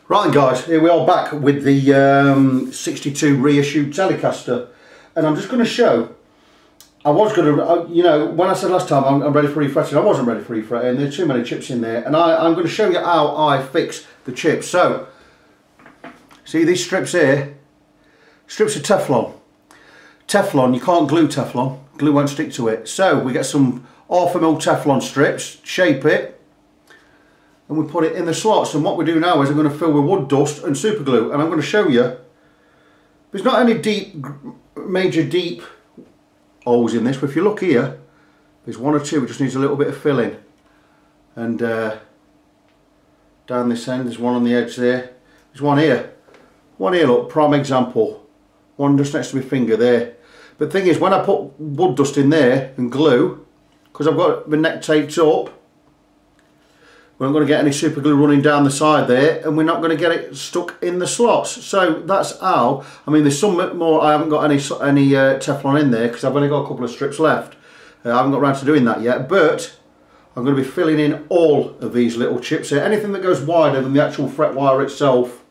Right then guys, here we are back with the 62 Reissue Telecaster, and I'm just going to show, I was going to, you know, when I said last time I'm ready for refretting, I wasn't ready for refretting, there's too many chips in there, and I'm going to show you how I fix the chips. So, see these strips here, strips of Teflon. Teflon, you can't glue Teflon, glue won't stick to it. So we get some 1/2 mil Teflon strips, shape it, and we put it in the slots. And what we do now is I'm going to fill with wood dust and super glue, and I'm going to show you there's not any major deep holes in this, but if you look here, there's one or two. It just needs a little bit of filling. And down this end there's one on the edge there, there's one here, look, prime example, one just next to my finger there. But the thing is, when I put wood dust in there and glue, because I've got the neck taped up, we're not going to get any super glue running down the side there, and we're not going to get it stuck in the slots. So that's how, I mean, there's some more, I haven't got any Teflon in there because I've only got a couple of strips left. I haven't got around to doing that yet, but I'm going to be filling in all of these little chips here. Anything that goes wider than the actual fret wire itself,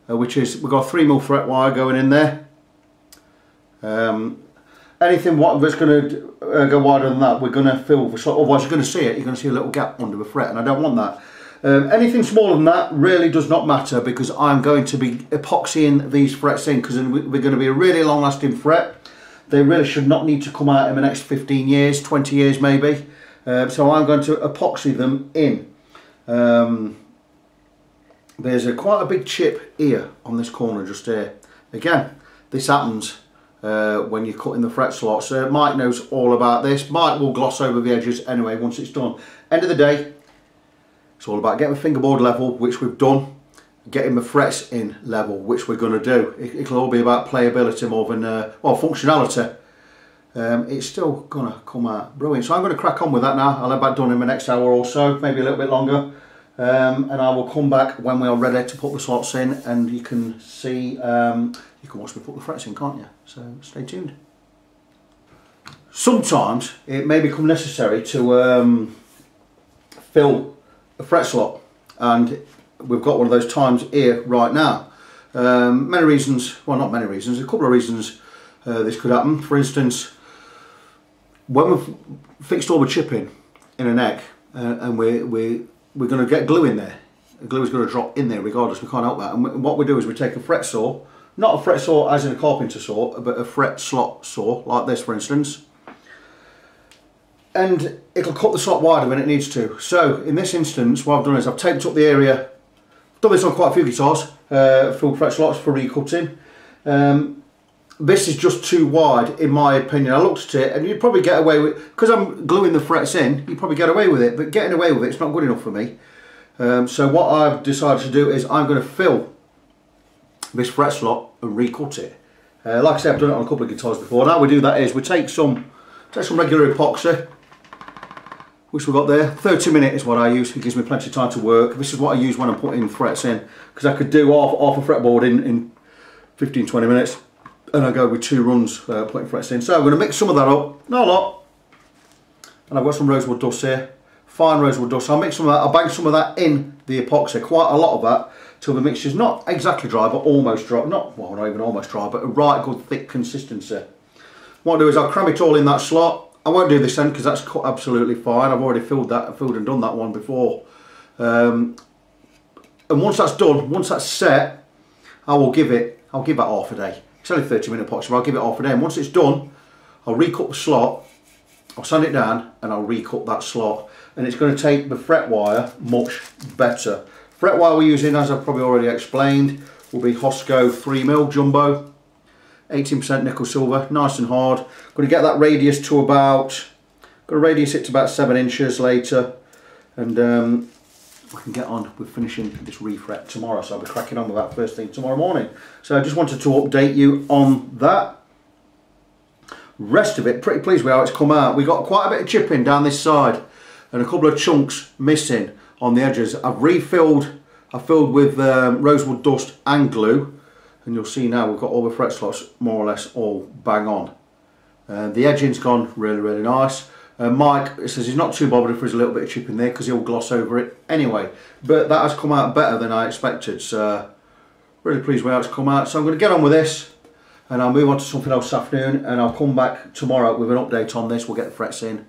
which is, we've got a 3mm fret wire going in there. Anything that's going to go wider than that, we're going to fill with slot. Otherwise, you're going to see it. You're going to see a little gap under the fret, and I don't want that. Anything smaller than that really does not matter, because I'm going to be epoxying these frets in, because we're going to be a really long-lasting fret. They really should not need to come out in the next 15 years, 20 years maybe. So I'm going to epoxy them in. There's quite a big chip here on this corner just here. Again, this happens when you're cutting the fret slots. Mike knows all about this. Mike will gloss over the edges anyway once it's done. End of the day, it's all about getting the fingerboard level, which we've done, getting the frets in level, which we're going to do. It'll all be about playability more than, well, functionality. It's still going to come out brilliant. So I'm going to crack on with that now. I'll have that done in the next hour or so, maybe a little bit longer. And I will come back when we are ready to put the slots in, and you can see, you can watch me put the frets in, can't you? So stay tuned. Sometimes it may become necessary to fill a fret slot, and we've got one of those times here right now. Many reasons, well, not many reasons, a couple of reasons this could happen. For instance, when we've fixed all the chipping in a neck, and we're going to get glue in there. The glue is going to drop in there regardless, we can't help that. And what we do is we take a fret saw, not a fret saw as in a carpenter saw, but a fret slot saw, like this for instance, and it'll cut the slot wider when it needs to. So in this instance, what I've done is I've taped up the area. I've done this on quite a few guitars, full fret slots for recutting. This is just too wide in my opinion. I looked at it, and you'd probably get away with, because I'm gluing the frets in, you'd probably get away with it, but getting away with it's not good enough for me. So what I've decided to do is I'm going to fill this fret slot and recut it. Like I said, I've done it on a couple of guitars before, and how we do that is we take some regular epoxy, which we've got there. 30-minute is what I use. It gives me plenty of time to work. This is what I use when I'm putting frets in, because I could do half a fretboard in 15-20 minutes. And I go with 2 runs putting frets in. So I'm going to mix some of that up, not a lot. And I've got some rosewood dust here, fine rosewood dust. I'll mix some of that, I'll bang some of that in the epoxy, quite a lot of that, till the mixture's not exactly dry, but almost dry. Not even almost dry, but a right good thick consistency. What I'll do is I'll cram it all in that slot. I won't do this end because that's cut absolutely fine. I've already filled and done that one before. And once that's done, once that's set, I'll give that half a day. It's only 30-minute epoxy, but I'll give it half a day. And once it's done, I'll recut the slot, I'll sand it down, and I'll recut that slot. And it's going to take the fret wire much better. Fret wire we're using, as I've probably already explained, will be Hosco 3mm jumbo, 18% nickel silver, nice and hard. Going to get that radius to about, going to radius it to about 7 inches later, and we can get on with finishing this refret tomorrow. So I'll be cracking on with that first thing tomorrow morning. So I just wanted to update you on that. Rest of it, pretty pleased with how it's come out. We got quite a bit of chipping down this side, and a couple of chunks missing on the edges. I filled with rosewood dust and glue, and you'll see now we've got all the fret slots more or less all bang on. The edging's gone really, really nice. Mike says he's not too bothered if there's a little bit of chip in there because he'll gloss over it anyway. But that has come out better than I expected, so really pleased with how it's come out. So I'm going to get on with this and I'll move on to something else this afternoon, and I'll come back tomorrow with an update on this. We'll get the frets in,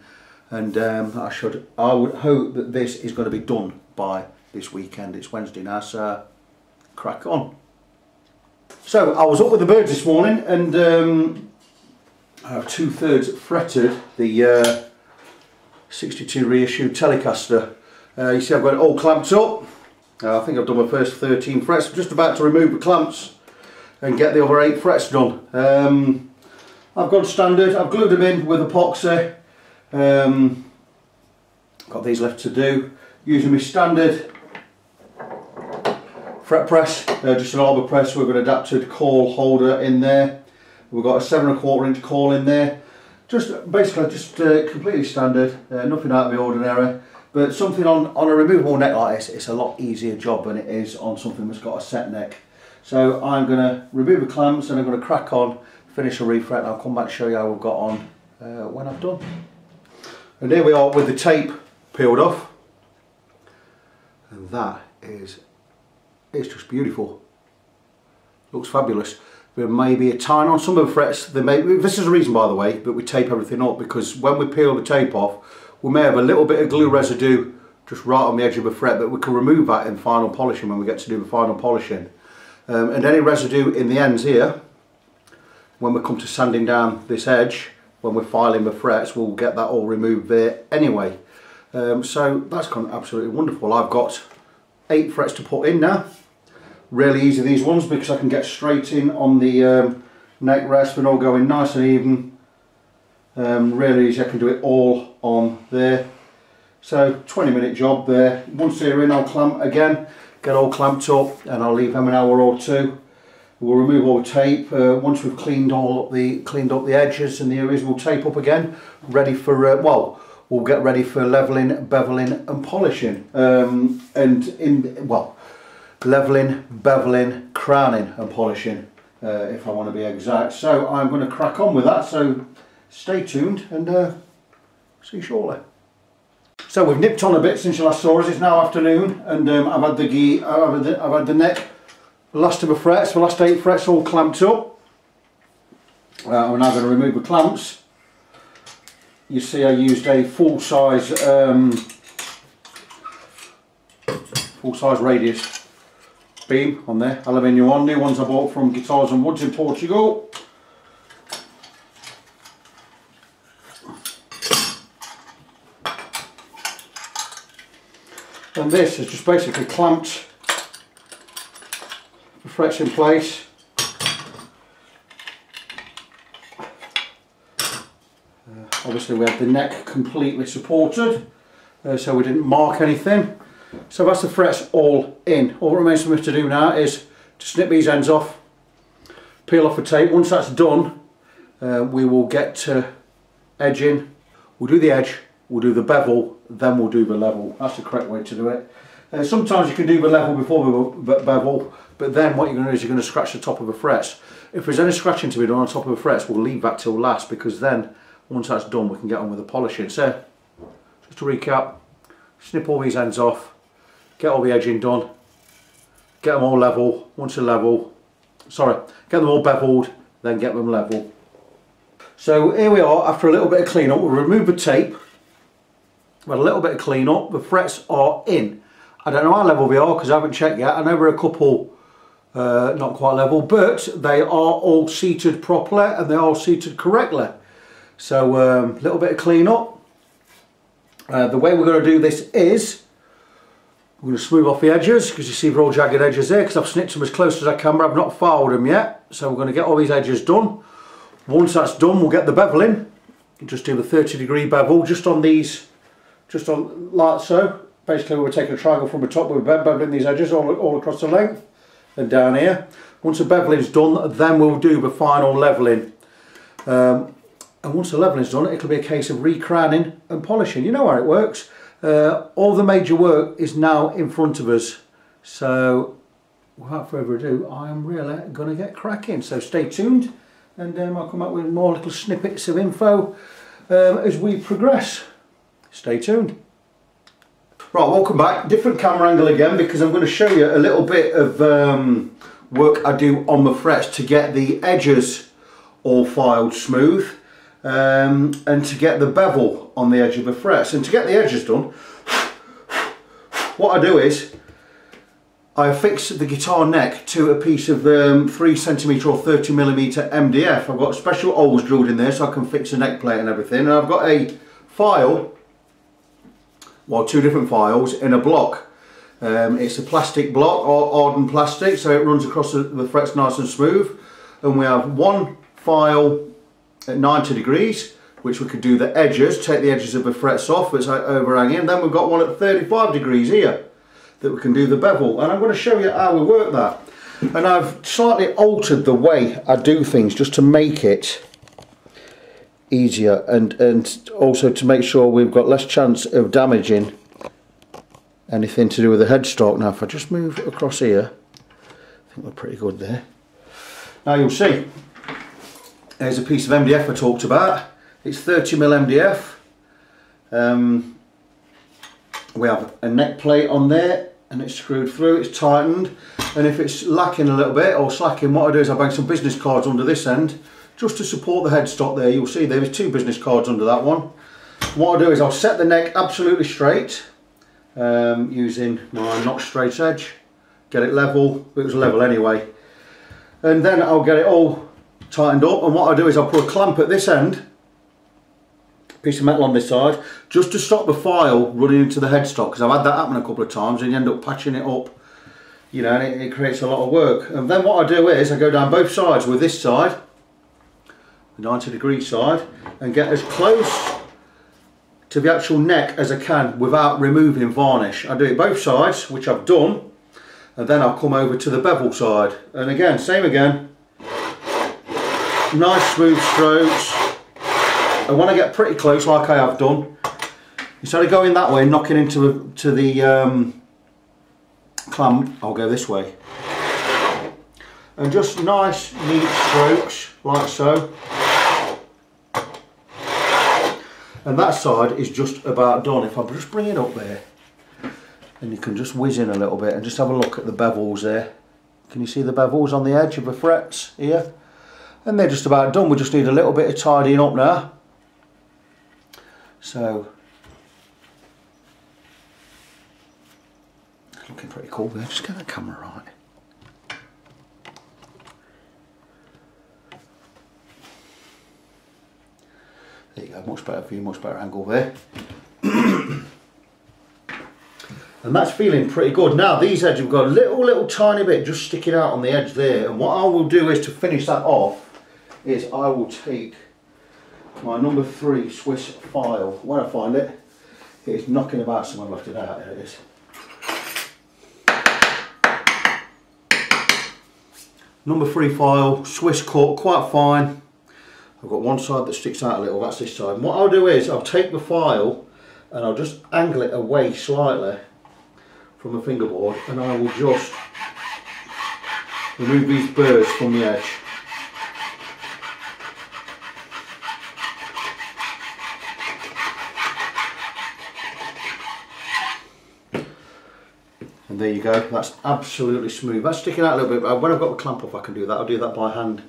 and I would hope that this is going to be done by this weekend. It's Wednesday now, so crack on. So I was up with the birds this morning and I have 2/3 fretted the 62 Reissue Telecaster. You see I've got it all clamped up. I think I've done my first 13 frets. I'm just about to remove the clamps and get the other 8 frets done. I've gone standard, I've glued them in with epoxy. Got these left to do. Using my standard fret press, just an arbor press with an adapted coil holder in there. We've got a 7 1/4 inch coil in there. Just basically just completely standard, nothing out of the ordinary. But something on a removable neck like this, it's a lot easier job than it is on something that's got a set neck. So I'm going to remove the clamps and I'm going to crack on, finish a refret, and I'll come back and show you how we've got on when I've done. And here we are with the tape peeled off. And that is, it's just beautiful. Looks fabulous. There may be a tine on some of the frets. This is the reason, by the way, but we tape everything up, because when we peel the tape off, we may have a little bit of glue residue just right on the edge of the fret, but we can remove that in final polishing when we get to do the final polishing. And any residue in the ends here, when we come to sanding down this edge, when we're filing the frets, we'll get that all removed there anyway. So that's gone absolutely wonderful. I've got 8 frets to put in now. Really easy, these ones, because I can get straight in on the neck rest and all going nice and even. Really easy, I can do it all on there. So 20-minute job there. Once they're in, I'll clamp again, get all clamped up, and I'll leave them an hour or two. We'll remove all the tape. Once we've cleaned up the edges and the areas, we'll tape up again, ready for we'll get ready for leveling, beveling, and polishing. Leveling, beveling, crowning, and polishing, if I want to be exact. So I'm going to crack on with that. So stay tuned and see you shortly. So we've nipped on a bit since you last saw us. It's now afternoon, and I've had the neck, the last of the frets, the last 8 frets all clamped up. I'm now going to remove the clamps. You see I used a full size radius beam on there, aluminium one. New ones I bought from Guitars and Woods in Portugal. And this has just basically clamped the frets in place. Obviously we had the neck completely supported, so we didn't mark anything. So that's the frets all in. All that remains for me to do now is to snip these ends off, peel off the tape. Once that's done, we will get to edging. We'll do the edge, we'll do the bevel, then we'll do the level. That's the correct way to do it. Sometimes you can do the level before the bevel, but then what you're going to do is you're going to scratch the top of the frets. If there's any scratching to be done on top of the frets, we'll leave that till last, because then once that's done we can get on with the polishing. So just to recap, snip all these ends off, get all the edging done, get them all level. Once they're level, get them all beveled, then get them level. So here we are after a little bit of clean up. We'll remove the tape. We've had a little bit of clean up. The frets are in. I don't know how level they are because I haven't checked yet. I know there are a couple not quite level, but they are all seated properly and they're all seated correctly. So a little bit of clean up. The way we're going to do this is we're going to smooth off the edges, because you see they're all jagged edges there, because I've snipped them as close as I can, but I've not filed them yet. So we're going to get all these edges done. Once that's done, we'll get the beveling. Just do the 30-degree bevel just on these, just on like so. Basically we're taking a triangle from the top, we're beveling these edges all across the length and down here. Once the beveling's done, then we'll do the final leveling. And once the leveling's done, it'll be a case of re-crowning and polishing. You know how it works. All the major work is now in front of us. So without further ado, I'm really going to get cracking. So stay tuned, and I'll come up with more little snippets of info as we progress. Stay tuned. Right, welcome back. Different camera angle again, because I'm going to show you a little bit of work I do on the frets to get the edges all filed smooth, and to get the bevel on the edge of the frets. And to get the edges done, what I do is I fix the guitar neck to a piece of 3cm or 30mm MDF. I've got special holes drilled in there so I can fix the neck plate and everything. And I've got a file, well, two different files in a block. It's a plastic block, or hardened plastic, so it runs across the frets nice and smooth. And we have one file at 90 degrees, which we could do the edges, take the edges of the frets off, it's overhanging. Then we've got one at 35 degrees here, that we can do the bevel, and I'm going to show you how we work that. And I've slightly altered the way I do things just to make it easier, and also to make sure we've got less chance of damaging anything to do with the headstock. Now if I just move across here, I think we're pretty good there. Now you'll see, there's a piece of MDF I talked about. It's 30mm MDF. We have a neck plate on there, and it's screwed through, it's tightened, and if it's lacking a little bit or slacking, what I do is I bang some business cards under this end just to support the headstock there. You'll see there's two business cards under that one. What I do is I'll set the neck absolutely straight using my notch straight edge, get it level. It was level anyway, and then I'll get it all tightened up. And what I do is I'll put a clamp at this end, piece of metal on this side, just to stop the file running into the headstock, because I've had that happen a couple of times and you end up patching it up, you know, and it creates a lot of work. And then what I do is I go down both sides with this side, the 90 degree side, and get as close to the actual neck as I can without removing varnish. I do it both sides, which I've done, and then I'll come over to the bevel side, and again, same again, nice smooth strokes. And when I get pretty close, like I have done, instead of going that way and knocking into the clamp, I'll go this way. And just nice, neat strokes, like so. And that side is just about done. If I just bring it up there, and you can just whiz in a little bit and just have a look at the bevels there. Can you see the bevels on the edge of the frets here? And they're just about done. We just need a little bit of tidying up now. So, it's looking pretty cool there. Just get the camera right. There you go, much better view, much better angle there. And that's feeling pretty good. Now these edges, we've got a little tiny bit just sticking out on the edge there. And what I will do is, to finish that off, is I will take my number 3 Swiss file. When I find it, it's knocking about, someone left it out. There it is. Number 3 file, Swiss cut, quite fine. I've got one side that sticks out a little, that's this side. And what I'll do is, I'll take the file and I'll just angle it away slightly from the fingerboard, and I will just remove these burrs from the edge. And there you go, that's absolutely smooth. That's sticking out a little bit, but when I've got the clamp off I can do that. I'll do that by hand.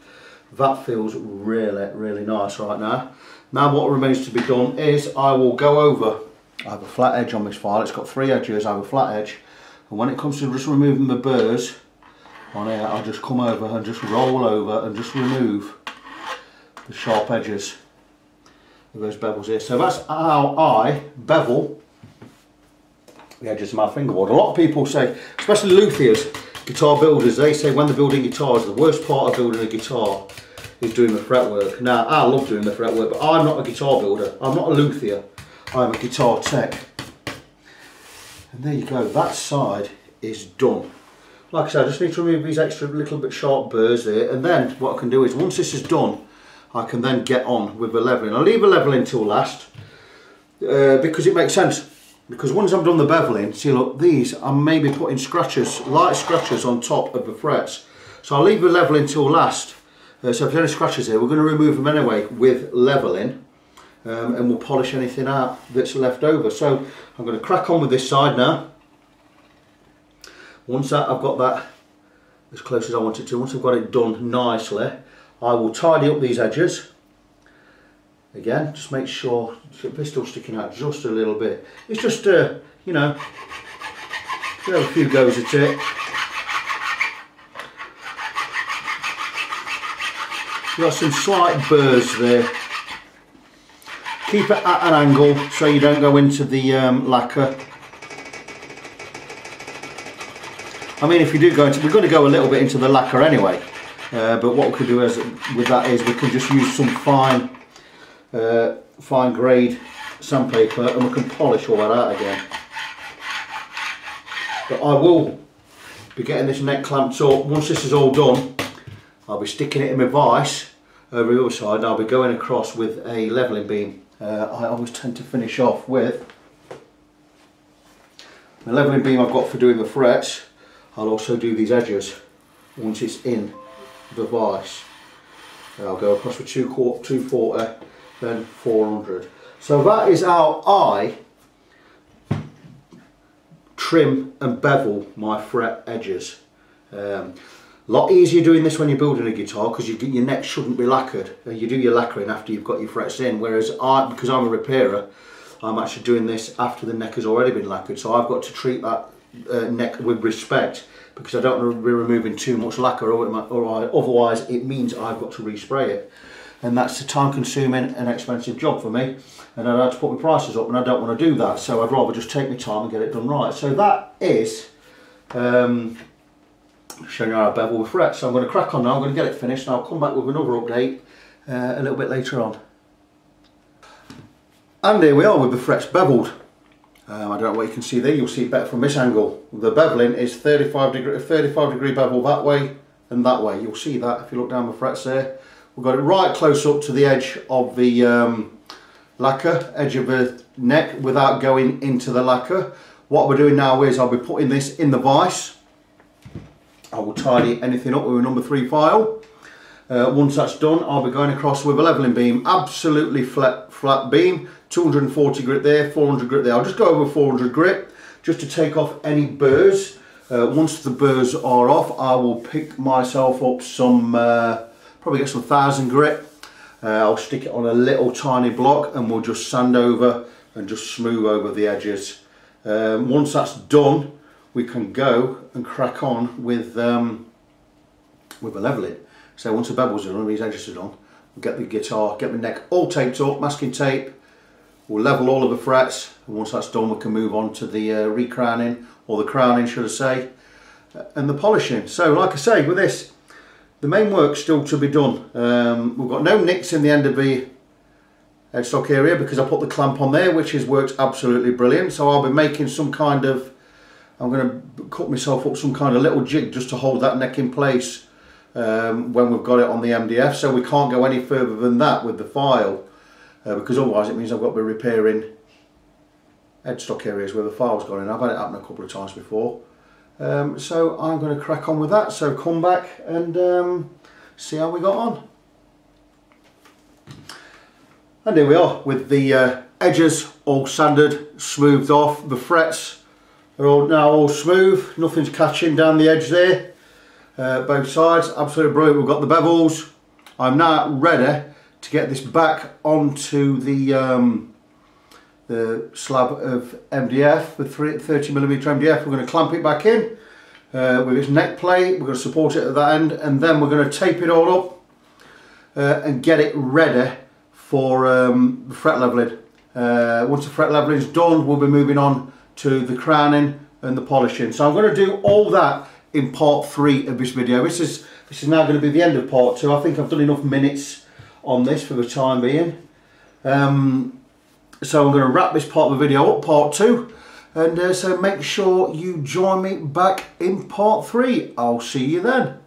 That feels really nice right now. Now what remains to be done is I will go over, I have a flat edge on this file, it's got 3 edges, I have a flat edge, and when it comes to just removing the burrs on here, I'll just come over and just roll over and just remove the sharp edges of those bevels here. So that's how I bevel the edges of my fingerboard. A lot of people say, especially luthiers, guitar builders, they say when they're building guitars, the worst part of building a guitar is doing the fretwork. Now, I love doing the fretwork, but I'm not a guitar builder. I'm not a luthier. I'm a guitar tech. And there you go, that side is done. Like I said, I just need to remove these extra little bit sharp burrs there, and then what I can do is, once this is done, I can then get on with the leveling. I'll leave the leveling till last, because it makes sense. Because once I've done the beveling, see look, these I'm maybe putting scratches, light scratches on top of the frets. So I'll leave the leveling till last. So if there's any scratches here, we're going to remove them anyway with leveling. and we'll polish anything out that's left over. So I'm going to crack on with this side now. Once I've got that as close as I want it to, once I've got it done nicely, I will tidy up these edges. Again, just make sure they're still sticking out just a little bit. It's just, you know, you have a few goes at it. You've got some slight burrs there. Keep it at an angle so you don't go into the lacquer. I mean, if you do go into, we're going to go a little bit into the lacquer anyway. But what we could do with that is we can just use some fine grade sandpaper and we can polish all that out again. But I will be getting this neck clamped up. Once this is all done, I'll be sticking it in my vise over the other side, and I'll be going across with a levelling beam. I always tend to finish off with the levelling beam I've got for doing the frets. I'll also do these edges once it's in the vise. I'll go across with 240, then 400. So that is how I trim and bevel my fret edges. Lot easier doing this when you're building a guitar because your neck shouldn't be lacquered. You do your lacquering after you've got your frets in, whereas because I'm a repairer, I'm actually doing this after the neck has already been lacquered. So I've got to treat that neck with respect because I don't want to be removing too much lacquer, or otherwise it means I've got to respray it. And that's a time consuming and expensive job for me, and I'd have to put my prices up, and I don't want to do that, so I'd rather just take my time and get it done right. So that is showing you how I bevel with frets. So I'm going to crack on now, I'm going to get it finished, and I'll come back with another update a little bit later on. And here we are with the frets beveled. I don't know what you can see there, you'll see it better from this angle. The beveling is 35 degree bevel that way and that way. You'll see that if you look down the frets there. We've got it right close up to the edge of the lacquer, edge of the neck, without going into the lacquer. What we're doing now is I'll be putting this in the vise. I will tidy anything up with a number 3 file. Once that's done, I'll be going across with a levelling beam, absolutely flat beam, 240 grit there, 400 grit there. I'll just go over 400 grit just to take off any burrs. Once the burrs are off, I will pick myself up some, probably get some 1000 grit. I'll stick it on a little tiny block and we'll just sand over and just smooth over the edges. Once that's done, we can go and crack on with a levelling. So once the bevels are done, these edges are done, we'll get the guitar, get the neck all taped up, masking tape, we'll level all of the frets, and once that's done we can move on to the recrowning, or the crowning should I say, and the polishing. So like I say, with this, the main work's still to be done. We've got no nicks in the end of the headstock area because I put the clamp on there, which has worked absolutely brilliant. So I'll be making some kind of, I'm going to cut myself up some kind of little jig just to hold that neck in place when we've got it on the MDF. So we can't go any further than that with the file because otherwise it means I've got to be repairing headstock areas where the file's gone in. I've had it happen a couple of times before. So I'm going to crack on with that. So come back and see how we got on. And here we are with the edges all sanded, smoothed off. The frets are all now all smooth, nothing's catching down the edge there. Both sides, absolutely brilliant. We've got the bevels. I'm now ready to get this back onto the slab of MDF, the 30mm MDF. We're going to clamp it back in with its neck plate. We're going to support it at that end, and then we're going to tape it all up and get it ready for the fret leveling. Once the fret leveling is done, we'll be moving on to the crowning and the polishing. So I'm going to do all that in part 3 of this video. This is now going to be the end of part 2. I think I've done enough minutes on this for the time being. So I'm going to wrap this part of the video up, part 2, and so make sure you join me back in part 3. I'll see you then.